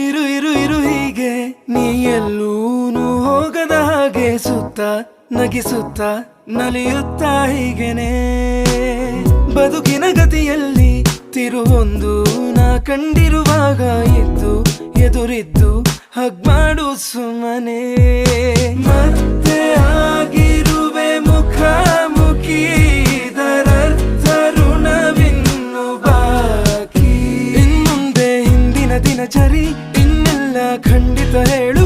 ಇರು ಇರು ಇರು ಹೀಗೆ ನೀ ಎಲ್ಲೂನು ಹೋಗದ ಹಾಗೆ ಸುತ್ತ ನಗಿಸುತ್ತ ನಲಿಯುತ್ತ ಹೀಗೆನೆ ಬದುಕಿನ ಗತಿಯಲ್ಲಿ ತಿರುವೊಂದು ನಾ ಕಂಡಿರುವಾಗ ಇದ್ದು ಎದುರಿದ್ದು ಹಗ್ಮಾಡು ಸುಮ್ಮನೆ ಮತ್ತೆ ಆಗಿರುವೆ ಮುಖಾಮುಖಿ ಇದರರ್ಥ ಋಣವಿನ್ನು ಬಾಕಿ ಇನ್ಮುಂದೆ ಹಿಂದಿನ ದಿನಚರಿ ಇನ್ನೆಲ್ಲ ಖಂಡಿತ ಹೇಳು